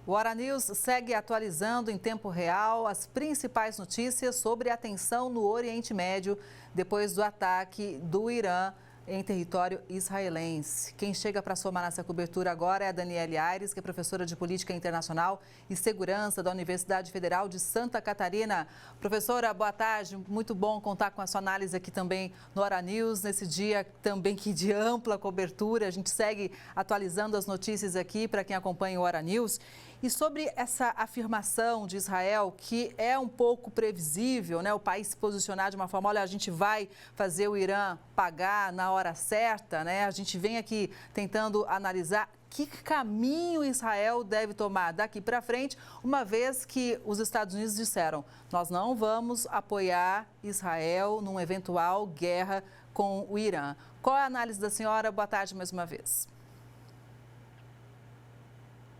O Hora News segue atualizando em tempo real as principais notícias sobre a tensão no Oriente Médio depois do ataque do Irã em território israelense. Quem chega para somar nessa cobertura agora é a Daniele Aires, que é professora de Política Internacional e Segurança da Universidade Federal de Santa Catarina. Professora, boa tarde. Muito bom contar com a sua análise aqui também no Hora News, nesse dia também que de ampla cobertura. A gente segue atualizando as notícias aqui para quem acompanha o Hora News. E sobre essa afirmação de Israel, que é um pouco previsível, né? O país se posicionar de uma forma, olha, a gente vai fazer o Irã pagar na hora certa, né? A gente vem aqui tentando analisar que caminho Israel deve tomar daqui para frente, uma vez que os Estados Unidos disseram, nós não vamos apoiar Israel numa eventual guerra com o Irã. Qual é a análise da senhora? Boa tarde mais uma vez.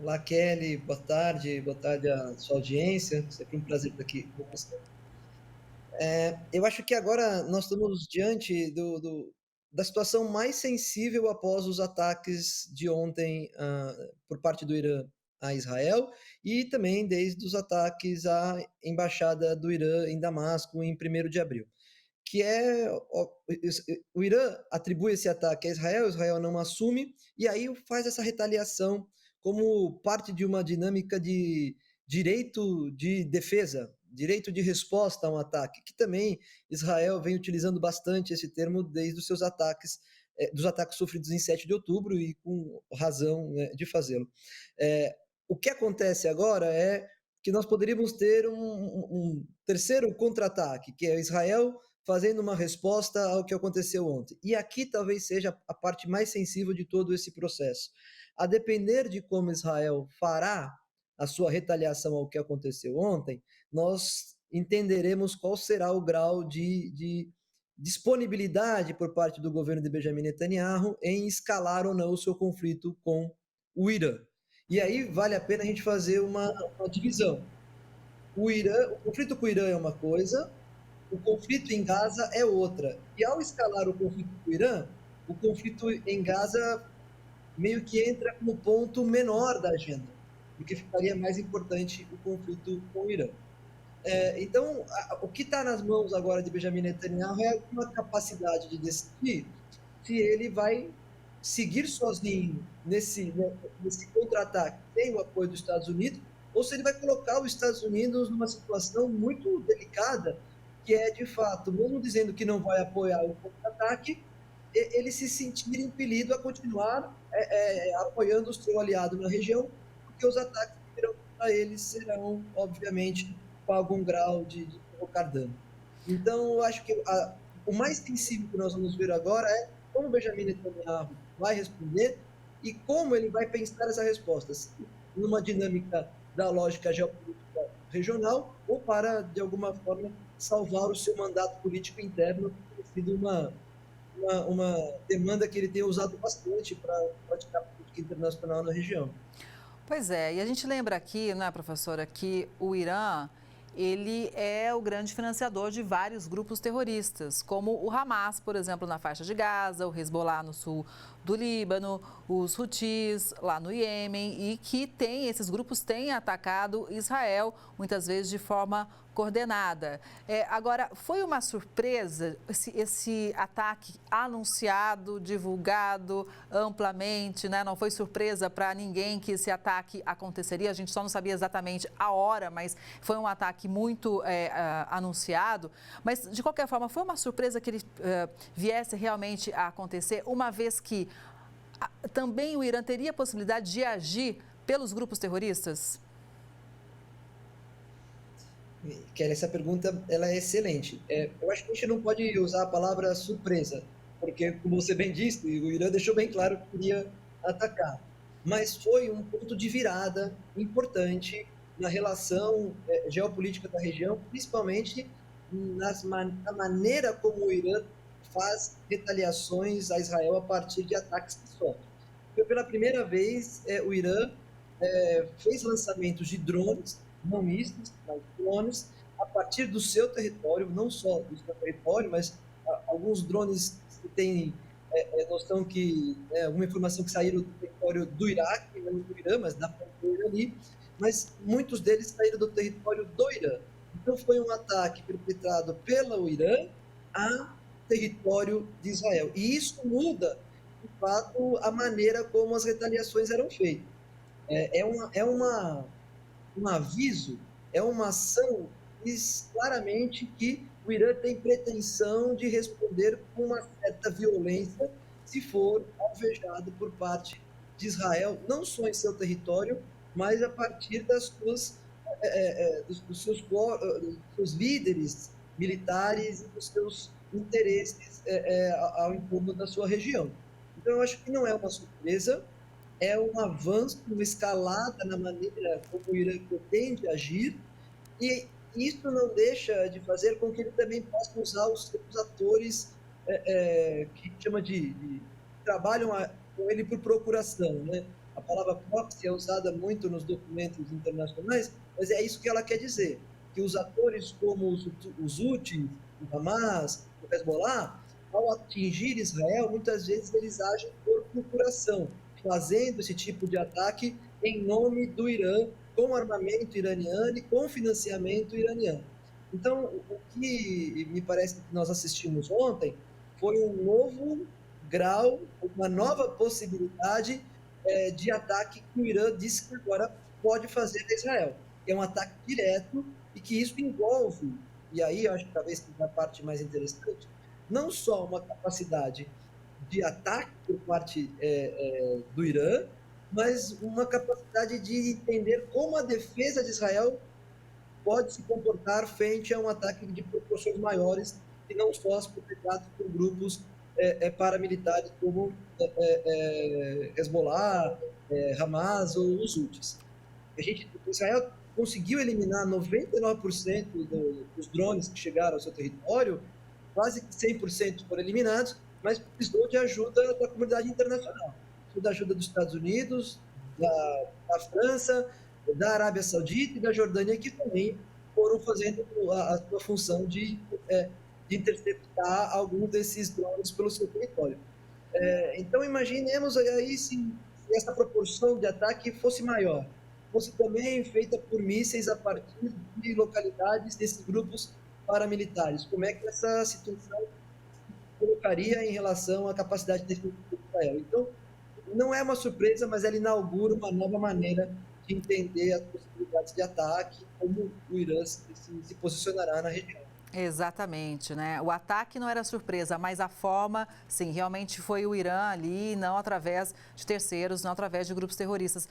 Olá, Kelly, boa tarde à sua audiência, sempre um prazer estar aqui com você. Eu acho que agora nós estamos diante da situação mais sensível após os ataques de ontem por parte do Irã a Israel e também desde os ataques à embaixada do Irã em Damasco em 1º de abril, que o Irã atribui esse ataque a Israel, Israel não assume, e aí faz essa retaliação como parte de uma dinâmica de direito de defesa, direito de resposta a um ataque, que também Israel vem utilizando bastante esse termo desde os seus ataques, dos ataques sofridos em 7 de outubro e com razão, né, de fazê-lo. O que acontece agora é que nós poderíamos ter um terceiro contra-ataque, que é Israel fazendo uma resposta ao que aconteceu ontem. E aqui talvez seja a parte mais sensível de todo esse processo. A depender de como Israel fará a sua retaliação ao que aconteceu ontem, nós entenderemos qual será o grau de disponibilidade por parte do governo de Benjamin Netanyahu em escalar ou não o seu conflito com o Irã. E aí vale a pena a gente fazer uma divisão. O conflito com o Irã é uma coisa, o conflito em Gaza é outra. E ao escalar o conflito com o Irã, o conflito em Gaza meio que entra como ponto menor da agenda, porque ficaria mais importante o conflito com o Irã. Então, o que está nas mãos agora de Benjamin Netanyahu é uma capacidade de decidir se ele vai seguir sozinho nesse contra-ataque sem o apoio dos Estados Unidos, ou se ele vai colocar os Estados Unidos numa situação muito delicada, que é, de fato, mesmo dizendo que não vai apoiar o contra-ataque, ele se sentir impelido a continuar apoiando o seu aliado na região, porque os ataques que virão para eles serão, obviamente, com algum grau de provocar dano. Então, eu acho que o mais sensível que nós vamos ver agora é como Benjamin Netanyahu vai responder e como ele vai pensar essa resposta, numa dinâmica da lógica geopolítica regional ou para, de alguma forma, salvar o seu mandato político interno, que tem sido uma demanda que ele tem usado bastante para praticar política internacional na região. Pois é, e a gente lembra aqui, né, professora, que o Irã, ele é o grande financiador de vários grupos terroristas, como o Hamas, por exemplo, na faixa de Gaza, o Hezbollah no sul do Líbano, os Houthis lá no Iêmen, e que esses grupos têm atacado Israel, muitas vezes de forma coordenada. Agora, foi uma surpresa esse ataque anunciado, divulgado amplamente, né? Não foi surpresa para ninguém que esse ataque aconteceria, a gente só não sabia exatamente a hora, mas foi um ataque muito anunciado. Mas, de qualquer forma, foi uma surpresa que ele viesse realmente a acontecer, uma vez que também o Irã teria a possibilidade de agir pelos grupos terroristas? Kelly, essa pergunta ela é excelente. Eu acho que a gente não pode usar a palavra surpresa, porque, como você bem disse, o Irã deixou bem claro que queria atacar. Mas foi um ponto de virada importante na relação geopolítica da região, principalmente na maneira como o Irã faz retaliações a Israel a partir de ataques que sofre. Porque pela primeira vez, o Irã fez lançamentos de drones, não mísseis, mas drones, a partir do seu território, não só do seu território, mas alguns drones que têm noção que, alguma informação que saíram do território do Iraque, não do Irã, mas da fronteira ali, mas muitos deles saíram do território do Irã. Então, foi um ataque perpetrado pelo Irã a território de Israel. E isso muda, de fato, a maneira como as retaliações eram feitas. Um aviso, é uma ação que diz claramente que o Irã tem pretensão de responder com uma certa violência se for alvejado por parte de Israel, não só em seu território, mas a partir dos seus líderes militares e dos seus interesses ao entorno da sua região. Então, eu acho que não é uma surpresa, é um avanço, uma escalada na maneira como o Irã pretende agir, e isso não deixa de fazer com que ele também possa usar os seus atores, que chama de trabalham com ele por procuração, né? A palavra proxy é usada muito nos documentos internacionais, mas é isso que ela quer dizer, que os atores como os Houthis, o Hamas, o Hezbollah, ao atingir Israel, muitas vezes eles agem por procuração, fazendo esse tipo de ataque em nome do Irã, com armamento iraniano e com financiamento iraniano. Então, o que me parece que nós assistimos ontem foi um novo grau, uma nova possibilidade de ataque que o Irã disse que agora pode fazer a Israel. É um ataque direto e que isso envolve, e aí eu acho que talvez seja a parte mais interessante, não só uma capacidade de ataque por parte do Irã, mas uma capacidade de entender como a defesa de Israel pode se comportar frente a um ataque de proporções maiores e não só as perpetradas por grupos paramilitares como Hezbollah, Hamas ou os Houthis. Israel conseguiu eliminar 99% dos drones que chegaram ao seu território, quase que 100% foram eliminados, mas precisou de ajuda da comunidade internacional, da ajuda dos Estados Unidos, da França, da Arábia Saudita e da Jordânia, que também foram fazendo a sua função de interceptar algum desses drones pelo seu território. Então, imaginemos aí se essa proporção de ataque fosse maior, fosse também feita por mísseis a partir de localidades desses grupos paramilitares. Como é que essa situação colocaria em relação à capacidade defensiva de Israel? Então, não é uma surpresa, mas ela inaugura uma nova maneira de entender as possibilidades de ataque, como o Irã se posicionará na região. Exatamente, né? O ataque não era surpresa, mas a forma, sim, realmente foi o Irã ali, não através de terceiros, não através de grupos terroristas.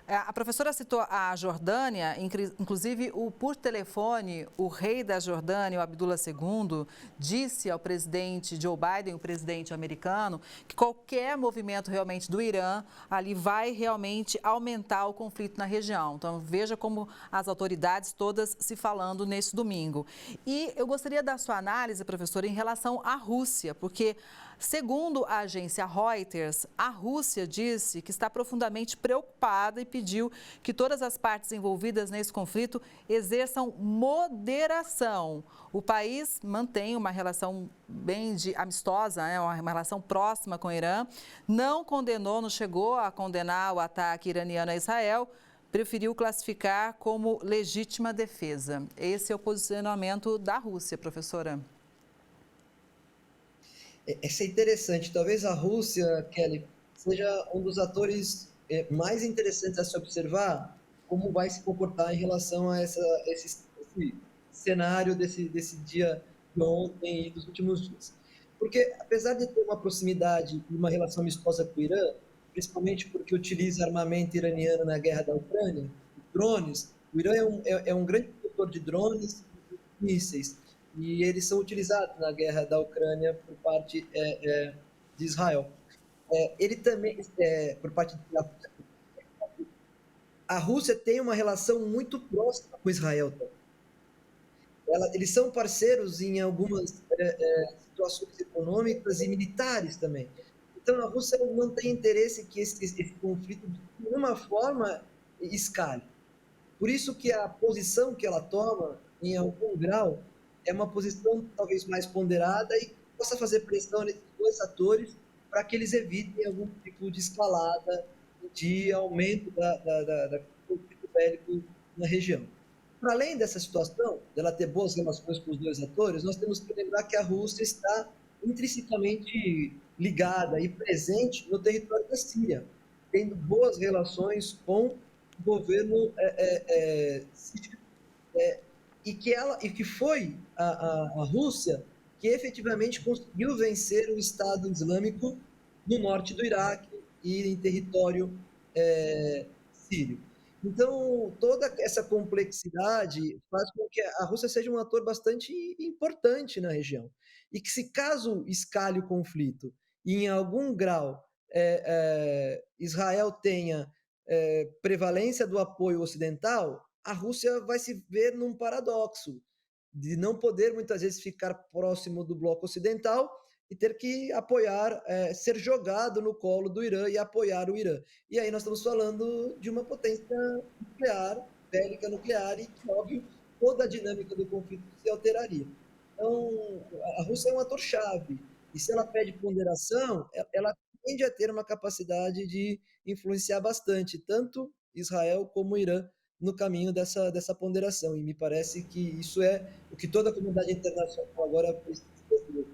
A professora citou a Jordânia, inclusive por telefone, o rei da Jordânia, o Abdullah II, disse ao presidente Joe Biden, o presidente americano, que qualquer movimento realmente do Irã ali vai realmente aumentar o conflito na região. Então, veja como as autoridades todas se falando nesse domingo. E eu gostaria da sua análise, professora, em relação à Rússia, porque, segundo a agência Reuters, a Rússia disse que está profundamente preocupada e pediu que todas as partes envolvidas nesse conflito exerçam moderação. O país mantém uma relação bem amistosa, uma relação próxima com o Irã, não condenou, não chegou a condenar o ataque iraniano a Israel, preferiu classificar como legítima defesa. Esse é o posicionamento da Rússia, professora. Essa é interessante. Talvez a Rússia, Kelly, seja um dos atores mais interessantes a se observar como vai se comportar em relação a esse cenário desse dia de ontem e dos últimos dias. Porque, apesar de ter uma proximidade e uma relação amistosa com o Irã, principalmente porque utiliza armamento iraniano na guerra da Ucrânia, drones, o Irã é um grande produtor de drones e mísseis, e eles são utilizados na guerra da Ucrânia por parte de Israel. Ele também, por parte da Rússia, a Rússia tem uma relação muito próxima com Israel também. Eles são parceiros em algumas situações econômicas e militares também. Então, a Rússia não tem interesse que esse conflito, de nenhuma forma, escale. Por isso que a posição que ela toma, em algum grau, é uma posição talvez mais ponderada e possa fazer pressão nesses dois atores para que eles evitem algum tipo de escalada, de aumento da bélico na região. Para além dessa situação, dela ter boas relações com os dois atores, nós temos que lembrar que a Rússia está intrinsecamente ligada e presente no território da Síria, tendo boas relações com o governo sírio, e que foi a Rússia que efetivamente conseguiu vencer o Estado Islâmico no norte do Iraque e em território sírio. Então, toda essa complexidade faz com que a Rússia seja um ator bastante importante na região. E que, se caso escale o conflito e, em algum grau, Israel tenha prevalência do apoio ocidental, a Rússia vai se ver num paradoxo de não poder, muitas vezes, ficar próximo do bloco ocidental e ter que apoiar, ser jogado no colo do Irã e apoiar o Irã. E aí nós estamos falando de uma potência nuclear, bélica nuclear, e que, óbvio, toda a dinâmica do conflito se alteraria. Então, a Rússia é um ator-chave, e se ela pede ponderação, ela tende a ter uma capacidade de influenciar bastante, tanto Israel como o Irã, no caminho dessa ponderação. E me parece que isso é o que toda a comunidade internacional agora precisa fazer.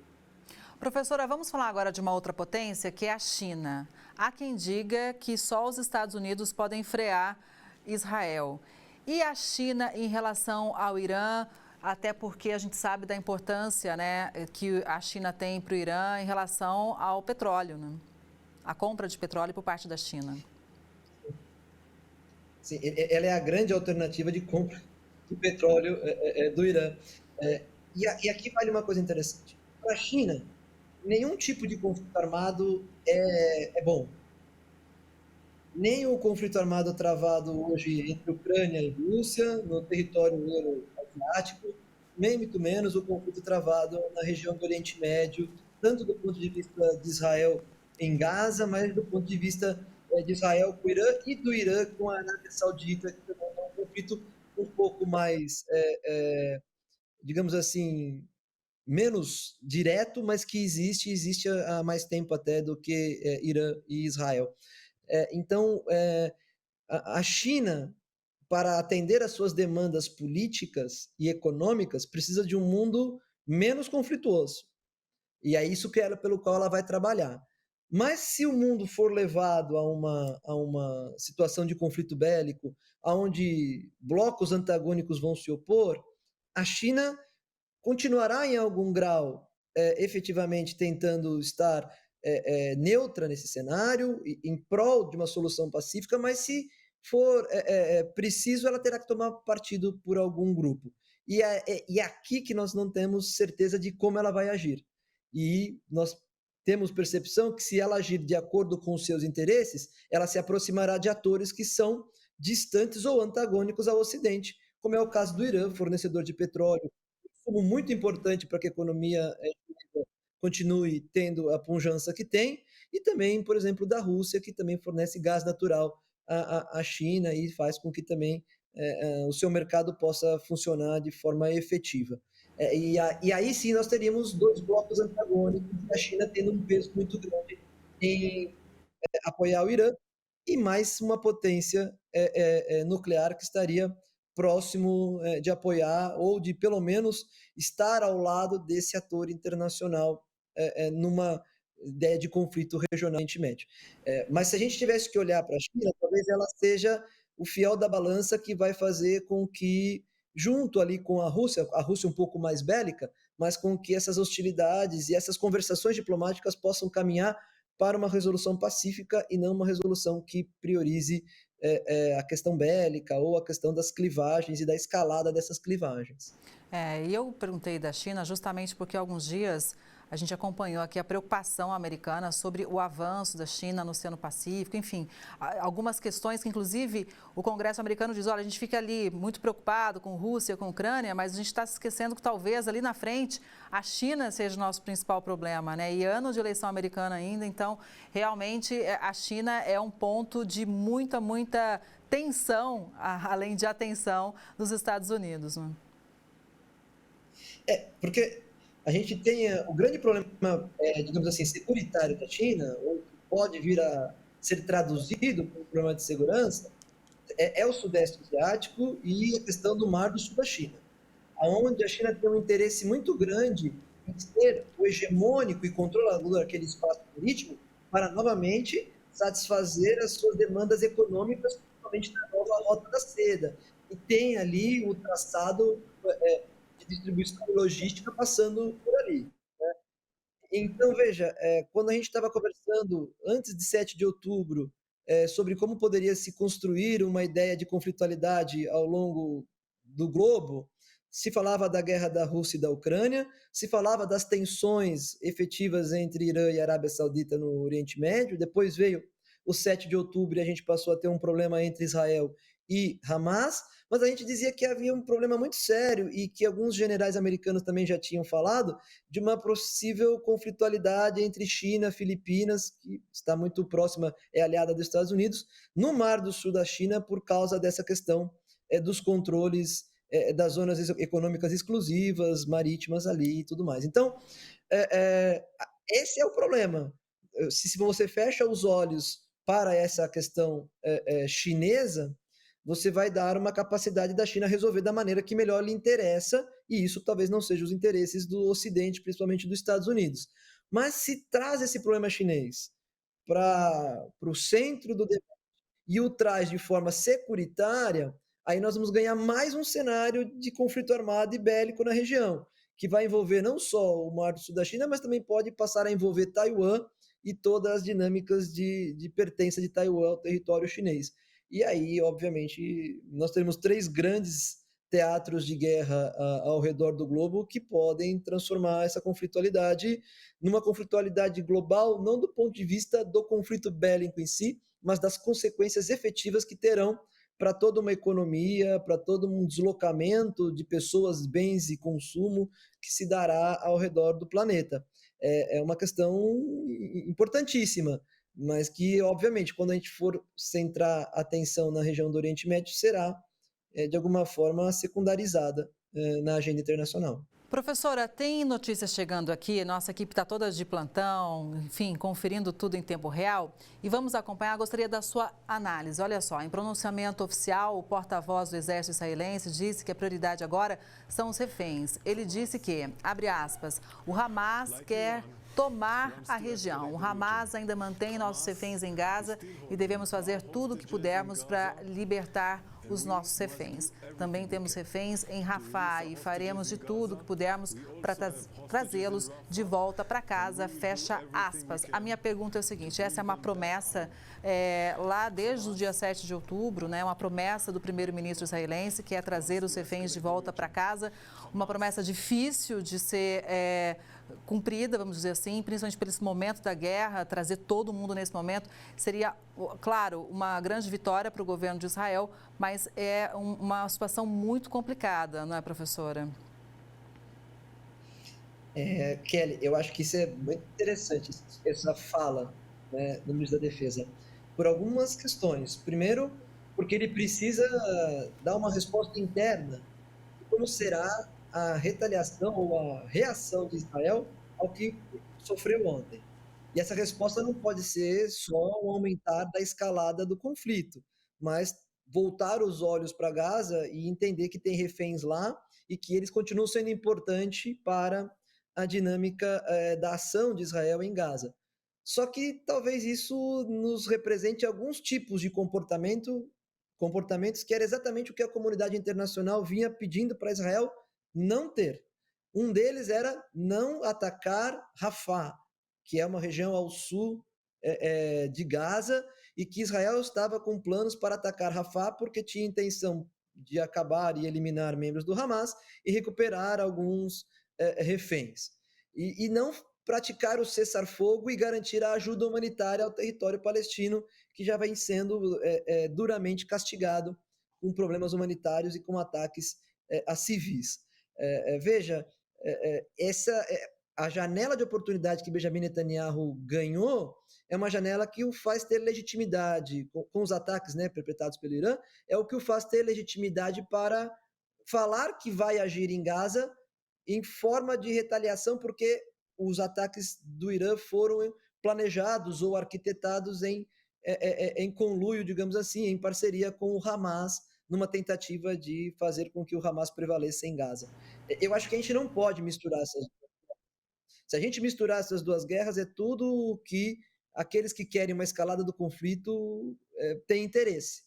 Professora, vamos falar agora de uma outra potência, que é a China. Há quem diga que só os Estados Unidos podem frear Israel. E a China em relação ao Irã, até porque a gente sabe da importância, né, que a China tem para o Irã em relação ao petróleo, né? A compra de petróleo por parte da China. Sim, ela é a grande alternativa de compra de petróleo do Irã. E aqui vale uma coisa interessante. Para a China, nenhum tipo de conflito armado é bom. Nem o conflito armado travado hoje entre Ucrânia e Rússia, no território euroasiático, nem muito menos o conflito travado na região do Oriente Médio, tanto do ponto de vista de Israel em Gaza, mas do ponto de vista de Israel com o Irã e do Irã com a Arábia Saudita, que também é um conflito um pouco mais, digamos assim, menos direto, mas que existe há mais tempo até do que Irã e Israel. Então, a China, para atender às suas demandas políticas e econômicas, precisa de um mundo menos conflituoso. E é isso pelo qual ela vai trabalhar. Mas se o mundo for levado a uma situação de conflito bélico, onde blocos antagônicos vão se opor, a China continuará em algum grau efetivamente tentando estar neutra nesse cenário, em prol de uma solução pacífica, mas se for preciso, ela terá que tomar partido por algum grupo. E é aqui que nós não temos certeza de como ela vai agir. E nós temos percepção que, se ela agir de acordo com os seus interesses, ela se aproximará de atores que são distantes ou antagônicos ao Ocidente, como é o caso do Irã, fornecedor de petróleo, como muito importante para que a economia continue tendo a pujança que tem, e também, por exemplo, da Rússia, que também fornece gás natural à China e faz com que também o seu mercado possa funcionar de forma efetiva. E aí sim nós teríamos dois blocos antagônicos, a China tendo um peso muito grande em apoiar o Irã, e mais uma potência nuclear que estaria próximo de apoiar ou de, pelo menos, estar ao lado desse ator internacional numa ideia de conflito regional no Oriente Médio. Mas se a gente tivesse que olhar para a China, talvez ela seja o fiel da balança que vai fazer com que, junto ali com a Rússia um pouco mais bélica, mas com que essas hostilidades e essas conversações diplomáticas possam caminhar para uma resolução pacífica e não uma resolução que priorize a questão bélica ou a questão das clivagens e da escalada dessas clivagens. E eu perguntei da China justamente porque há alguns dias a gente acompanhou aqui a preocupação americana sobre o avanço da China no Oceano Pacífico, enfim, algumas questões que, inclusive, o Congresso americano diz, olha, a gente fica ali muito preocupado com Rússia, com Ucrânia, mas a gente está se esquecendo que talvez ali na frente a China seja o nosso principal problema, né? E ano de eleição americana ainda, então, realmente, a China é um ponto de muita tensão, além de atenção, dos Estados Unidos, né? Porque a gente tem o grande problema, digamos assim, securitário da China, ou que pode vir a ser traduzido como problema de segurança, é o Sudeste Asiático e a questão do Mar do Sul da China, aonde a China tem um interesse muito grande em ser o hegemônico e controlador daquele espaço político para novamente satisfazer as suas demandas econômicas, principalmente na nova Rota da Seda. E tem ali o traçado de distribuição logística passando por ali. Então, veja, quando a gente estava conversando antes de 7 de outubro, sobre como poderia se construir uma ideia de conflitualidade ao longo do globo, se falava da guerra da Rússia e da Ucrânia, se falava das tensões efetivas entre Irã e Arábia Saudita no Oriente Médio, depois veio o 7 de outubro e a gente passou a ter um problema entre Israel e Hamas, mas a gente dizia que havia um problema muito sério e que alguns generais americanos também já tinham falado, de uma possível conflitualidade entre China, Filipinas, que está muito próxima, é aliada dos Estados Unidos, no Mar do Sul da China, por causa dessa questão dos controles das zonas econômicas exclusivas, marítimas ali e tudo mais. Então, esse é o problema. Se você fecha os olhos para essa questão chinesa, você vai dar uma capacidade da China resolver da maneira que melhor lhe interessa, e isso talvez não seja os interesses do Ocidente, principalmente dos Estados Unidos. Mas se traz esse problema chinês para o centro do debate e o traz de forma securitária, aí nós vamos ganhar mais um cenário de conflito armado e bélico na região, que vai envolver não só o Mar do Sul da China, mas também pode passar a envolver Taiwan e todas as dinâmicas de pertença de Taiwan ao território chinês. E aí, obviamente, nós teremos três grandes teatros de guerra ao redor do globo que podem transformar essa conflitualidade numa conflitualidade global, não do ponto de vista do conflito bélico em si, mas das consequências efetivas que terão para toda uma economia, para todo um deslocamento de pessoas, bens e consumo que se dará ao redor do planeta. É uma questão importantíssima, mas que, obviamente, quando a gente for centrar atenção na região do Oriente Médio, será, de alguma forma, secundarizada na agenda internacional. Professora, tem notícias chegando aqui, nossa equipe está toda de plantão, enfim, conferindo tudo em tempo real e vamos acompanhar, gostaria da sua análise. Olha só, em pronunciamento oficial, o porta-voz do Exército Israelense disse que a prioridade agora são os reféns. Ele disse que, abre aspas, o Hamas quer tomar a região. O Hamas ainda mantém nossos reféns em Gaza e devemos fazer tudo o que pudermos para libertar os nossos reféns. Também temos reféns em Rafah e faremos de tudo o que pudermos para trazê-los de volta para casa, fecha aspas. A minha pergunta é o seguinte, essa é uma promessa lá desde o dia 7 de outubro, né, uma promessa do primeiro-ministro israelense, que é trazer os reféns de volta para casa, uma promessa difícil de ser cumprida, vamos dizer assim, principalmente por esse momento da guerra, trazer todo mundo nesse momento, seria, claro, uma grande vitória para o governo de Israel, mas é uma situação muito complicada, não é, professora? Kelly, eu acho que isso é muito interessante, essa fala, né, do ministro da Defesa, por algumas questões. Primeiro, porque ele precisa dar uma resposta interna de como será a retaliação ou a reação de Israel ao que sofreu ontem. E essa resposta não pode ser só o aumentar da escalada do conflito, mas voltar os olhos para Gaza e entender que tem reféns lá e que eles continuam sendo importantes para a dinâmica da ação de Israel em Gaza. Só que talvez isso nos represente alguns tipos de comportamentos que era exatamente o que a comunidade internacional vinha pedindo para Israel não ter. Um deles era não atacar Rafah, que é uma região ao sul de Gaza, e que Israel estava com planos para atacar Rafah porque tinha intenção de acabar e eliminar membros do Hamas e recuperar alguns reféns. E não praticar o cessar-fogo e garantir a ajuda humanitária ao território palestino, que já vem sendo duramente castigado com problemas humanitários e com ataques a civis. Veja, a janela de oportunidade que Benjamin Netanyahu ganhou é uma janela que o faz ter legitimidade, com os ataques, né, perpetrados pelo Irã, é o que o faz ter legitimidade para falar que vai agir em Gaza em forma de retaliação, porque os ataques do Irã foram planejados ou arquitetados em em conluio, digamos assim, em parceria com o Hamas, numa tentativa de fazer com que o Hamas prevaleça em Gaza. Eu acho que a gente não pode misturar essas. Se a gente misturar essas duas guerras, é tudo o que aqueles que querem uma escalada do conflito têm interesse.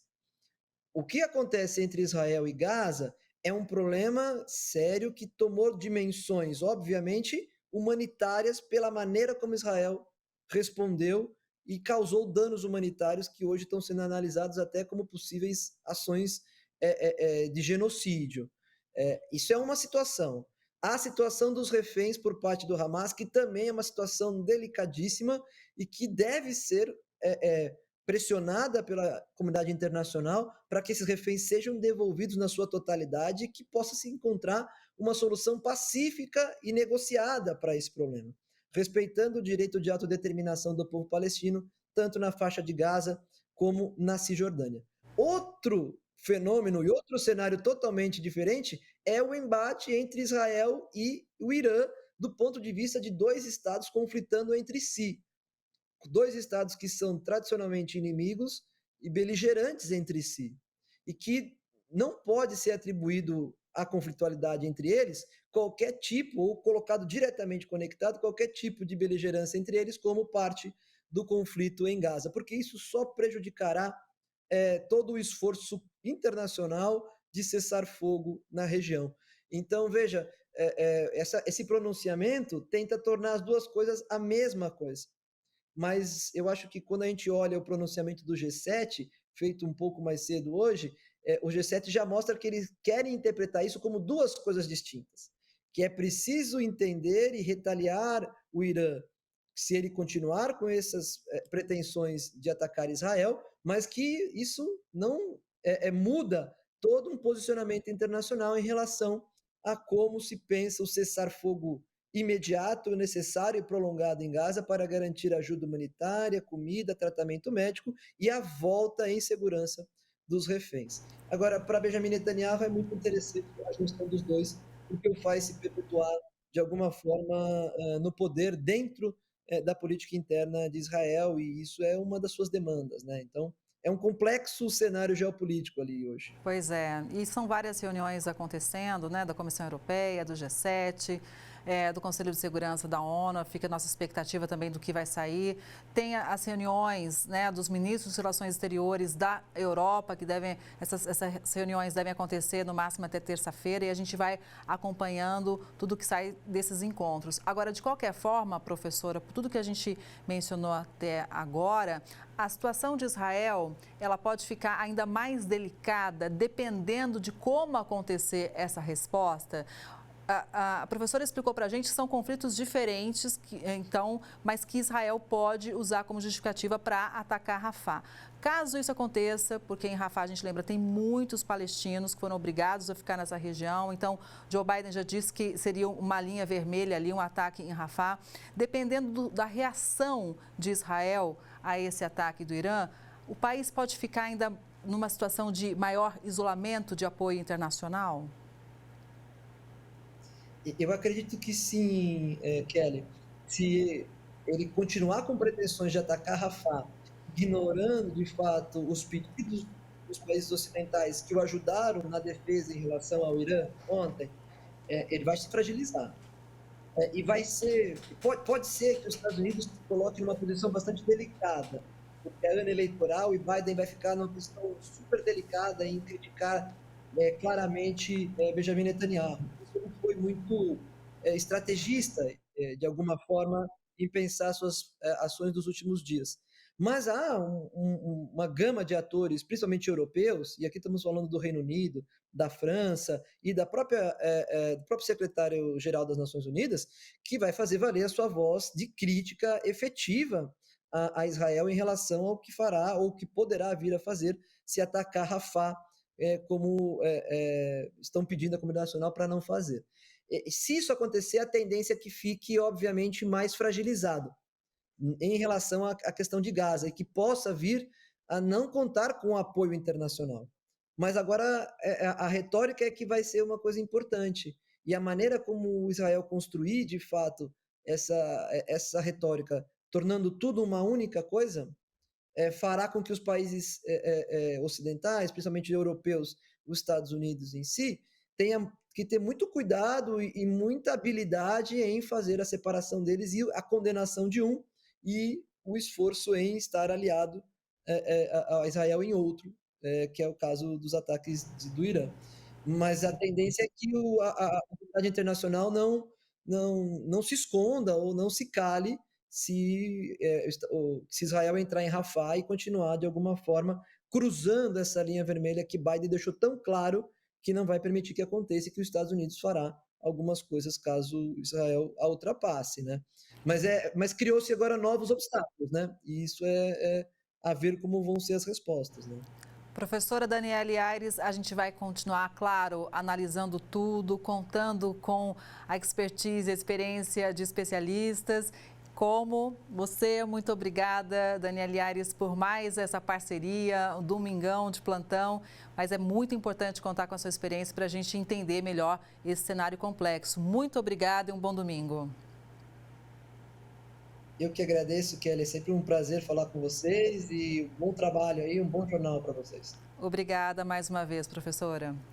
O que acontece entre Israel e Gaza é um problema sério que tomou dimensões, obviamente, humanitárias pela maneira como Israel respondeu e causou danos humanitários que hoje estão sendo analisados até como possíveis ações de genocídio. Isso é uma situação. A situação dos reféns por parte do Hamas, que também é uma situação delicadíssima e que deve ser pressionada pela comunidade internacional para que esses reféns sejam devolvidos na sua totalidade e que possa se encontrar uma solução pacífica e negociada para esse problema, respeitando o direito de autodeterminação do povo palestino, tanto na faixa de Gaza como na Cisjordânia. Outro fenômeno e outro cenário totalmente diferente é o embate entre Israel e o Irã, do ponto de vista de dois estados conflitando entre si. Dois estados que são tradicionalmente inimigos e beligerantes entre si, e que não pode ser atribuído à conflitualidade entre eles qualquer tipo, ou colocado diretamente conectado, qualquer tipo de beligerância entre eles como parte do conflito em Gaza, porque isso só prejudicará todo o esforço internacional de cessar fogo na região. Então, veja, esse pronunciamento tenta tornar as duas coisas a mesma coisa. Mas eu acho que quando a gente olha o pronunciamento do G7, feito um pouco mais cedo hoje, o G7 já mostra que eles querem interpretar isso como duas coisas distintas, que é preciso entender e retaliar o Irã se ele continuar com essas pretensões de atacar Israel, mas que isso não muda todo um posicionamento internacional em relação a como se pensa o cessar-fogo imediato, necessário e prolongado em Gaza para garantir ajuda humanitária, comida, tratamento médico e a volta em segurança dos reféns. Agora, para Benjamin Netanyahu é muito interessante a junção dos dois, porque o faz se perpetuar de alguma forma no poder dentro da política interna de Israel, e isso é uma das suas demandas, né? Então, é um complexo cenário geopolítico ali hoje. Pois é, e são várias reuniões acontecendo, né, da Comissão Europeia, do G7, do Conselho de Segurança da ONU, fica a nossa expectativa também do que vai sair. Tem as reuniões, né, dos ministros de Relações Exteriores da Europa, que essas reuniões devem acontecer no máximo até terça-feira, e a gente vai acompanhando tudo que sai desses encontros. Agora, de qualquer forma, professora, por tudo que a gente mencionou até agora, a situação de Israel, ela pode ficar ainda mais delicada dependendo de como acontecer essa resposta. A professora explicou para a gente que são conflitos diferentes, mas que Israel pode usar como justificativa para atacar Rafah. Caso isso aconteça, porque em Rafah, a gente lembra, tem muitos palestinos que foram obrigados a ficar nessa região, então Joe Biden já disse que seria uma linha vermelha ali, um ataque em Rafah. Dependendo da reação de Israel a esse ataque do Irã, o país pode ficar ainda numa situação de maior isolamento de apoio internacional? Eu acredito que sim, Kelly. Se ele continuar com pretensões de atacar Rafah, ignorando de fato os pedidos dos países ocidentais que o ajudaram na defesa em relação ao Irã ontem, ele vai se fragilizar. E vai ser, pode ser que os Estados Unidos se coloquem numa posição bastante delicada, porque é ano eleitoral e Biden vai ficar numa posição super delicada em criticar claramente Benjamin Netanyahu. Ele foi muito estrategista, de alguma forma, em pensar suas ações dos últimos dias. Mas há uma gama de atores, principalmente europeus, e aqui estamos falando do Reino Unido, da França e do próprio secretário-geral das Nações Unidas, que vai fazer valer a sua voz de crítica efetiva a Israel em relação ao que fará ou que poderá vir a fazer se atacar Rafah, como estão pedindo a comunidade nacional para não fazer. Se isso acontecer, a tendência é que fique, obviamente, mais fragilizado em relação à questão de Gaza e que possa vir a não contar com o apoio internacional. Mas agora a retórica é que vai ser uma coisa importante. E a maneira como Israel construir, de fato, essa retórica, tornando tudo uma única coisa, fará com que os países ocidentais, principalmente europeus, os Estados Unidos em si, tenham que ter muito cuidado e muita habilidade em fazer a separação deles e a condenação de um e o esforço em estar aliado a Israel em outro, que é o caso dos ataques do Irã. Mas a tendência é que a comunidade internacional não se esconda ou não se cale se Israel entrar em Rafah e continuar de alguma forma cruzando essa linha vermelha que Biden deixou tão claro que não vai permitir que aconteça e que os Estados Unidos fará algumas coisas caso Israel a ultrapasse, né? Mas criou-se agora novos obstáculos, né? E isso é a ver como vão ser as respostas, né? Professora Daniele Aires, a gente vai continuar, claro, analisando tudo, contando com a expertise e a experiência de especialistas. Como você, muito obrigada, Daniele Aires, por mais essa parceria, um domingão de plantão, mas é muito importante contar com a sua experiência para a gente entender melhor esse cenário complexo. Muito obrigada e um bom domingo. Eu que agradeço, Kelly. É sempre um prazer falar com vocês e bom trabalho aí, um bom jornal para vocês. Obrigada mais uma vez, professora.